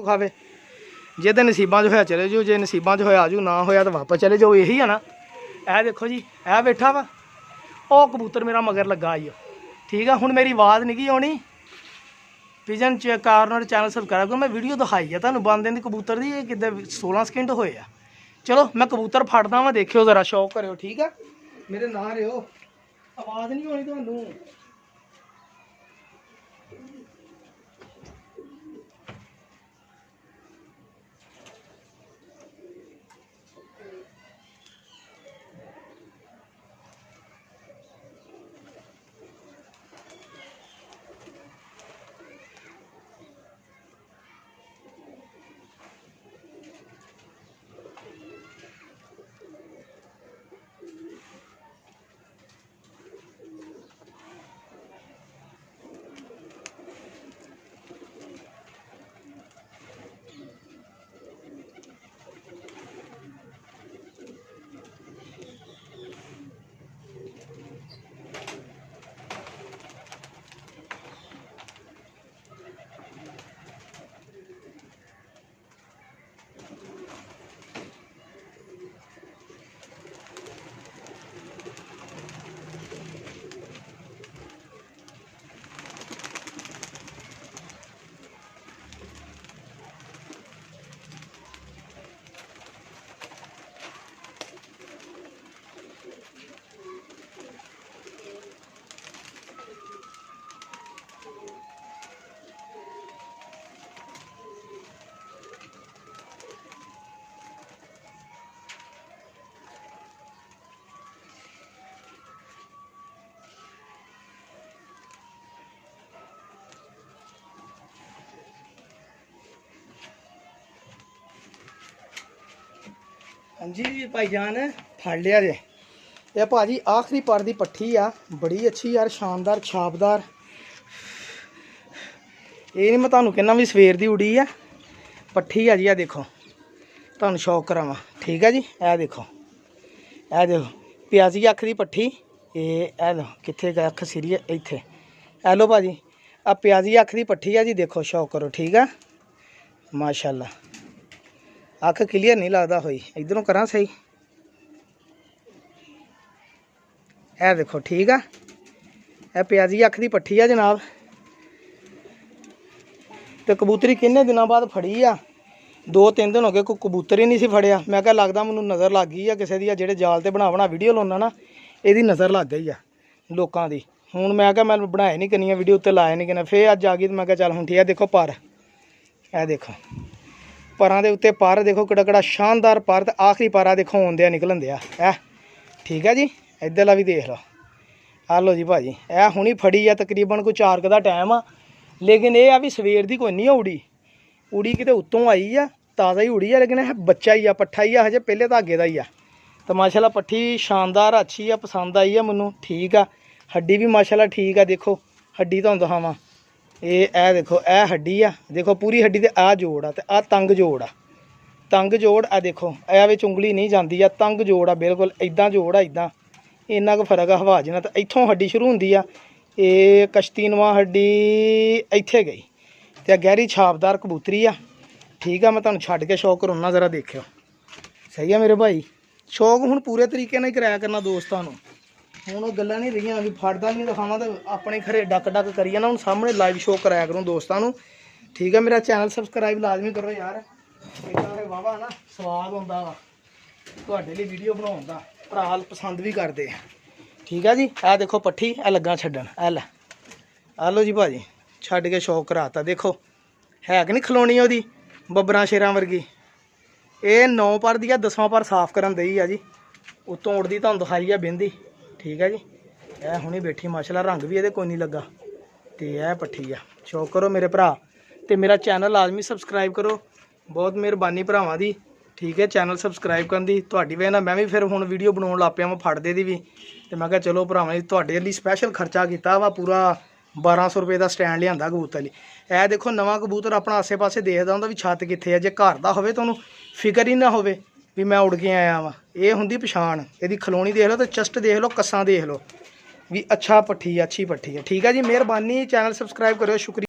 खावे। जे तो नसीबा च होया चले जाओ, जे नसीबा च होया आजू, ना होया तो वापस चले जाओ। यही है ना। यह देखो जी, यह बैठा वा वो कबूतर मेरा मगर लगा आई। ठीक है, हुण मेरी आवाज़ नहीं आनी। पिजन कॉर्नर चैनल सबसक्राइब करो। मैं वीडियो दिखाई है तुहानूं बंद दी कबूतर दी, कि 16 सकेंड होए आ। चलो मैं कबूतर फड़दा वा, देखियो जरा, शौक करो। ठीक है, मेरे ना रहो, आवाज़ नहीं आनी तुहानूं। हाँ जी भाईजान, फड़ लिया जे। ये भाजी आखिरी पर दी पट्ठी आ, बड़ी अच्छी यार, शानदार छापदार। ये नहीं मैं तुहानूं कहना भी सवेर दी उड़ी आ, पट्ठी आ जी। आ देखो, तुहानूं शौक करावां। ठीक है जी, ए देखो, ए देखो प्याजी अख दी पट्ठी। ये लो कित्थे अख सीरी है, इत्थे। ए लो भाजी, आ प्याजी अख दी पट्ठी है जी। देखो शौक करो। ठीक है, माशाल्लाह, अख क्लीयर नहीं लगता होई। इधरों करा सही, ए देखो। ठीक है, ए प्याजी अख दी पट्ठी है जनाब। तो कबूतरी किन्ने दिनों बाद फड़ी आ, 2-3 दिन हो गए, कोई कबूतर ही नहीं सी फड़िया। मैं क्या लगता मैनूं नज़र लग गई है किसी दी, जेह्ड़े जाल ते बना वीडियो लाउना ना, इहदी नज़र लग गई है लोकां दी। हुण मैं क्या, मैं बनाए नहीं किन्नियां वीडियो उत्ते लाए नहीं किन्ने, फिर अज आ गई। तो मैं क्या चल हुण ठीक है। देखो पर, ए देखो परां दे उत्ते पर देखो, किड़ा किड़ा शानदार पर। ते आखिरी पर देखो आउंदे निकलन दिया है। ठीक है जी, इधरला भी देख लो। आ लो जी भाजी, ए हुणी फड़ी है, तकरीबन कोई 4 दा टाइम आ। लेकिन ये आ भी सवेर दी कोई नहीं उड़ी, उड़ी किते उत्तों आई आ, ताज़ा ही उड़ी है। लेकिन यह बच्चा ही आ, पट्ठा ही आ, हजे पहले धागे का ही आ। तो माशाल्लाह पट्ठी शानदार अच्छी आ, पसंद आई है मैनू। ठीक आ, हड्डी भी माशाल्लाह ठीक आ। देखो हड्डी तुहानूं दिखावां, ए देखो, ए हड्डी आ, देखो पूरी हड्डी। ते आ जोड़ आ, ते आ तंग जोड़ आ, तंग जोड़ आ। देखो ए विच उंगली नहीं जाती आ, तंग जोड़ आ बिल्कुल। इदां जोड़ आ, इदां इन्ना कुछ फर्क आ हवा जना। तो इत्थों हड्डी शुरू होंदी आ, ये कश्तीनुमा हड्डी इत्थे गई। तो गहरी छापदार कबूतरी आ। ठीक है, मैं तुहानूं छड्ड के शौक कराउना, जरा देखियो। सही है मेरे भाई, शौक हुण पूरे तरीके नाल कराया करना दोस्तां नूं। हुण ओह गल्लां नहीं रहियां भी फड़दा नहीं दिखावां तो अपने घरे डक डक करिए ना। हुण सामने लाइव शो कराया करूँ दोस्तां नूं। ठीक है, मेरा चैनल सबसक्राइब लाजमी करो यार। इदां दे वाहवा ना स्वाद हुंदा वा तुहाडे लई वीडियो बनाउण दा, भरा पसंद भी करदे। ठीक है जी, आ देखो पट्ठी, आ लग्गा छड्डण। आ लै, आ लो जी भाजी, छड्ड के शौक कराता। देखो है कि नहीं खलोनी ओहदी बब्बरां शेरां वर्गी। ये 9 पर दी 10वां पर साफ करन दई आ जी, उत्तों उड़दी तुहानूं दिखाई है बिंदी। ठीक है जी, ए हुणी बैठी माशाल्लाह, रंग भी ये कोई नहीं लगा। तो यह पट्ठी आ, शौक करो मेरे भरा। तो मेरा चैनल लाजमी सबसक्राइब करो, बहुत मेहरबानी भरावां दी। ठीक है, चैनल सबसक्राइब करन दी तुहाडी वजह नाल मैं भी फिर हुण वीडियो बनाउण लग पिया मैं फड़दे दी भी। तो मैं कहा चलो भरावां जी तुहाडे लई स्पैशल खर्चा कीता वा, पूरा 1200 रुपये का स्टैंड लिआंदा कबूतर लई। ए देखो नवां कबूतर अपना आसे पासे देखदा हुंदा भी छत कित्थे है। जे घर दा होवे तुहानूं फिकर ही ना होवे भी मैं उड़ के आया वा। ये हुंदी पछाण, इहदी खलोनी देख लो, तो चस्ट देख लो, कस्सां देख लो भी। अच्छा पट्ठी, अच्छी पट्ठी है। ठीक है जी, मेहरबानी, चैनल सबसक्राइब करो, शुक्रिया।